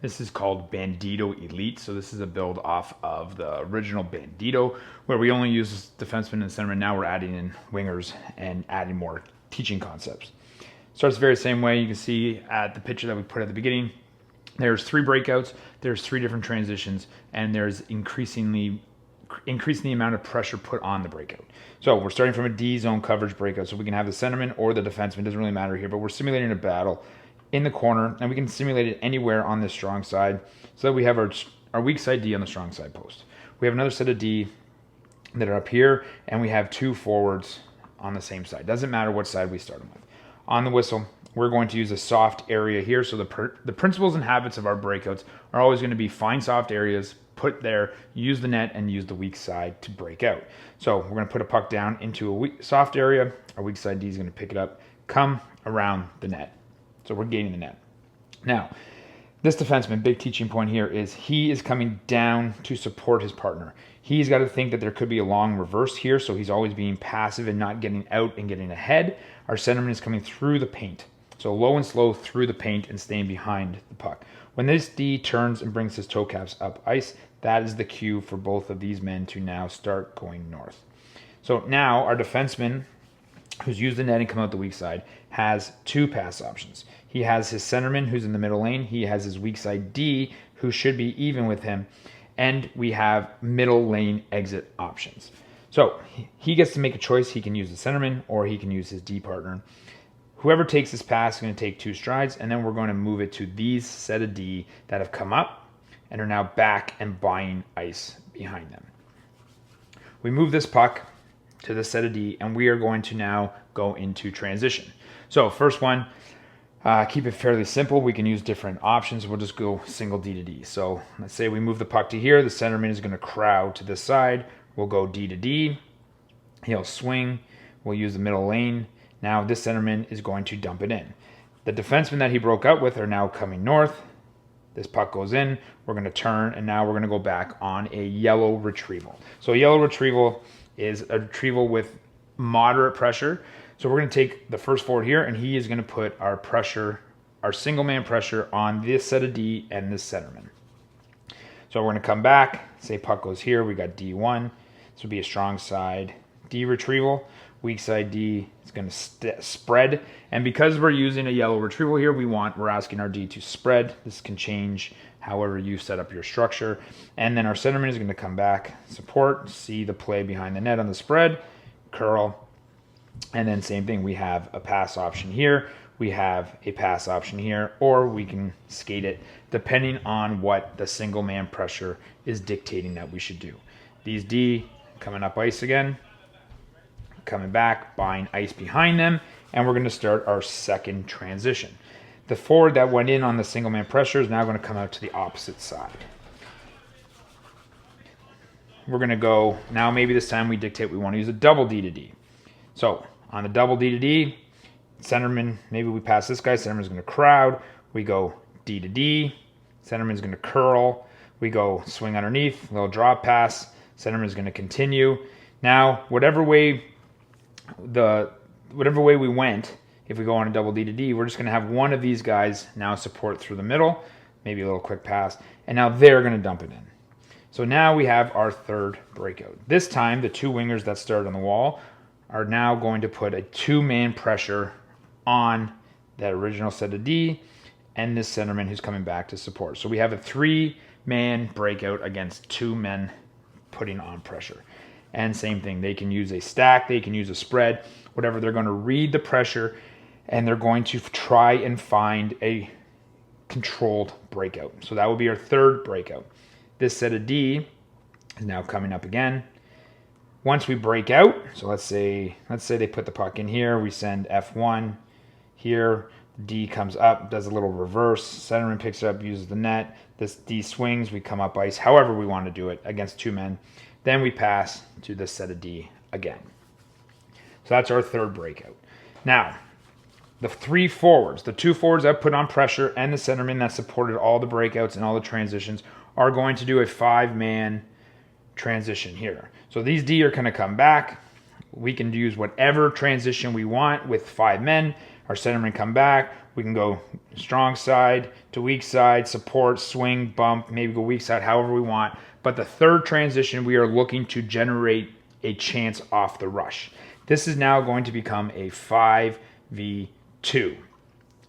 This is called Bandido Elite. So this is a build off of the original Bandido, where we only use defensemen and centermen. Now we're adding in wingers and adding more teaching concepts. Starts the very same way. You can see at the picture that we put at the beginning, there's 3 breakouts, there's 3 different transitions, and there's increasing the amount of pressure put on the breakout. So we're starting from a D zone coverage breakout, so we can have the centerman or the defenseman, doesn't really matter here, but we're simulating a battle in the corner, and we can simulate it anywhere on this strong side, so that we have our weak side D on the strong side post. We have another set of D that are up here, and we have 2 forwards on the same side. Doesn't matter what side we start them with. On the whistle, we're going to use a soft area here. So the principles and habits of our breakouts are always going to be find soft areas, put there, use the net, and use the weak side to break out. So we're going to put a puck down into a soft area. Our weak side D is going to pick it up, come around the net. So we're gaining the net. Now, this defenseman, big teaching point here is he is coming down to support his partner. He's got to think that there could be a long reverse here, so he's always being passive and not getting out and getting ahead. Our centerman is coming through the paint. So low and slow through the paint and staying behind the puck. When this D turns and brings his toe caps up ice, that is the cue for both of these men to now start going north. So now our defenseman, who's used the net and come out the weak side, has 2 pass options. He has his centerman, who's in the middle lane. He has his weak side D, who should be even with him. And we have middle lane exit options. So he gets to make a choice. He can use the centerman or he can use his D partner. Whoever takes this pass is going to take 2 strides, and then we're going to move it to these set of D that have come up and are now back and buying ice behind them. We move this puck to the set of D, and we are going to now go into transition. So first one, keep it fairly simple. We can use different options. We'll just go single D to D. So let's say we move the puck to here. The centerman is going to crowd to this side. We'll go D to D. He'll swing. We'll use the middle lane. Now this centerman is going to dump it in. The defensemen that he broke out with are now coming north. This puck goes in. We're going to turn, and now we're going to go back on a yellow retrieval. So a yellow retrieval is a retrieval with moderate pressure. So we're going to take the first forward here, and he is going to put our pressure, our single man pressure on this set of D and this centerman. So we're going to come back. Say puck goes here. We got D1. This would be a strong side D retrieval. Weak side D is going to spread. And because we're using a yellow retrieval here, we're asking our D to spread. This can change however you set up your structure. And then our centerman is going to come back, support, see the play behind the net on the spread, curl. And then same thing, we have a pass option here. We have a pass option here, or we can skate it depending on what the single man pressure is dictating that we should do. These D coming up ice again, coming back, buying ice behind them, and we're going to start our second transition. The forward that went in on the single man pressure is now going to come out to the opposite side. We're going to go, now maybe this time we dictate we want to use a double D to D. So on the double D to D, centerman, maybe we pass this guy, centerman's going to crowd, we go D to D, centerman's going to curl, we go swing underneath, little drop pass, centerman's going to continue. Now, whatever way we went, if we go on a double D to D, we're just going to have one of these guys now support through the middle, maybe a little quick pass, and now they're going to dump it in. So now we have our third breakout. This time, the 2 wingers that started on the wall are now going to put a 2-man pressure on that original set of D and this centerman who's coming back to support. So we have a 3-man breakout against 2 men putting on pressure. And same thing, they can use a stack, they can use a spread, whatever. They're going to read the pressure, and they're going to try and find a controlled breakout. So that will be our third breakout. This set of D is now coming up again. Once we break out, so let's say they put the puck in here, we send F1 here, D comes up, does a little reverse, centerman picks it up, uses the net, this D swings, we come up ice, however we want to do it against 2 men. Then we pass to this set of D again. So that's our third breakout. Now, the 3 forwards, the 2 forwards that put on pressure and the centerman that supported all the breakouts and all the transitions are going to do a 5-man transition here. So these D are going to come back. We can use whatever transition we want with 5 men. Our centerman come back. We can go strong side to weak side, support, swing, bump, maybe go weak side, however we want. But the third transition, we are looking to generate a chance off the rush. This is now going to become a 5v2.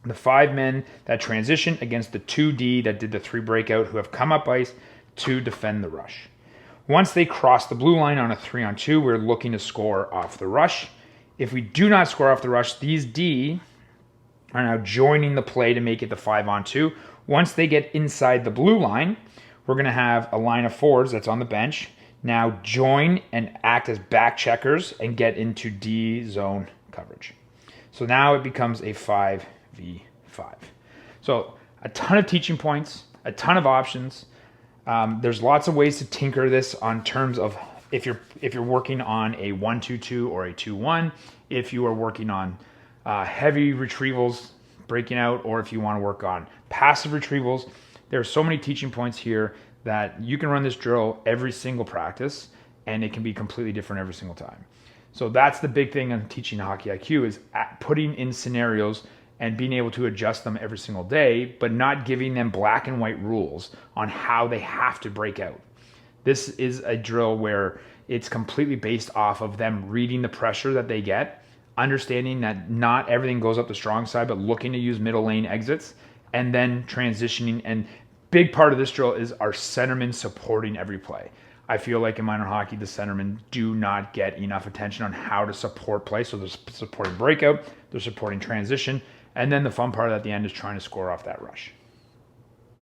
The 5 men that transition against the 2D that did the 3 breakout who have come up ice to defend the rush. Once they cross the blue line on a 3-on-2, we're looking to score off the rush. If we do not score off the rush, these D are now joining the play to make it the 5-on-2. Once they get inside the blue line, we're going to have a line of forwards that's on the bench now join and act as back checkers and get into D zone coverage. So now it becomes a 5v5. So a ton of teaching points, a ton of options. There's lots of ways to tinker this on terms of if you're working on a 1-2-2 or a 2-1, if you are working on heavy retrievals, breaking out, or if you want to work on passive retrievals. There are so many teaching points here that you can run this drill every single practice and it can be completely different every single time. So that's the big thing on teaching hockey IQ is putting in scenarios and being able to adjust them every single day, but not giving them black and white rules on how they have to break out. This is a drill where it's completely based off of them reading the pressure that they get, understanding that not everything goes up the strong side, but looking to use middle lane exits, and then transitioning. And big part of this drill is our centermen supporting every play. I feel like in minor hockey, the centermen do not get enough attention on how to support play. So they're supporting breakout, they're supporting transition, and then the fun part at the end is trying to score off that rush.